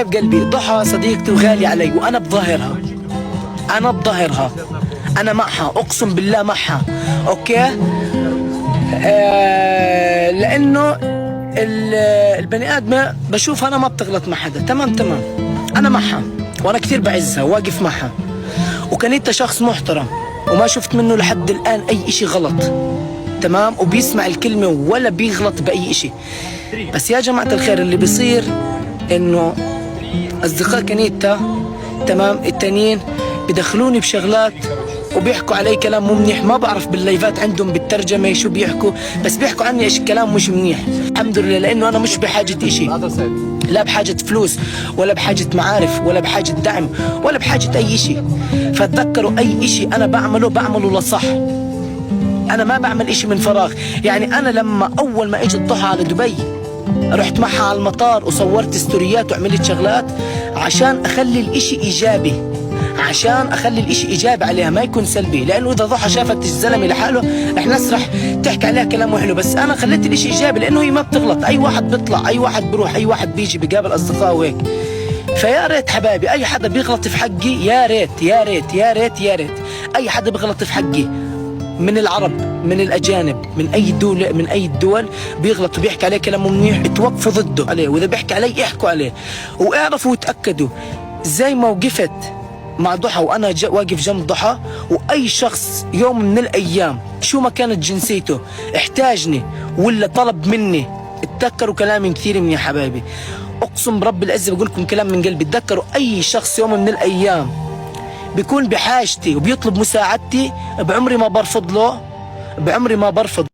بقلبي ضحى صديقتي وغالية علي، وأنا بظهرها، أنا معها، أقسم بالله معها. أوكي. لأنه البني آدمة بشوف أنا ما بتغلط مع حدا. تمام، أنا معها وأنا كثير بعزها واقف معها، وكانت شخص محترم وما شفت منه لحد الآن أي إشي غلط. تمام. وبيسمع الكلمة ولا بيغلط بأي إشي. بس يا جماعة الخير اللي بيصير إنه أصدقاء كنيتا، تمام، التانيين بدخلوني بشغلات وبيحكوا علي كلام مو منيح. ما بعرف باللايفات عندهم بالترجمة شو بيحكوا، بس بيحكوا عني إيش كلام مش منيح. الحمد لله، لأنه أنا مش بحاجة إشي، لا بحاجة فلوس ولا بحاجة معارف ولا بحاجة دعم ولا بحاجة أي إشي. فتذكروا أي إشي أنا بعمله لصح. أنا ما بعمل إشي من فراغ. يعني أنا لما أول ما إجت ضحى على دبي رحت معها على المطار وصورت ستوريات وعملت شغلات عشان أخلي الإشي إيجابي، عليها، ما يكون سلبي. لأنه إذا ضحى شافت الزلمة لحاله رح نسرح تحكي عليها كلام حلو. بس أنا خليت الإشي إيجابي لأنه هي ما بتغلط. أي واحد بيطلع، أي واحد بروح، أي واحد بيجي بقابل أصدقائه وهيك. فيا ريت حبايبي أي حدا بيغلط في حقي، يا ريت أي حدا بيغلط في حقي من العرب، من الأجانب، من أي الدول بيغلط وبيحكي عليه كلام منيح، توقفوا ضده عليه. وإذا بيحكي عليه احكوا عليه، واعرفوا وتأكدوا زي ما وقفت مع ضحى وأنا واقف جنب ضحى. وأي شخص يوم من الأيام شو ما كانت جنسيته احتاجني ولا طلب مني، اتذكروا كلامي كثير من يا حبايبي. أقسم برب العزة بقول لكم كلام من قلبي. اتذكروا أي شخص يوم من الأيام بيكون بحاجتي وبيطلب مساعدتي، بعمري ما برفض له، بعمري ما برفض.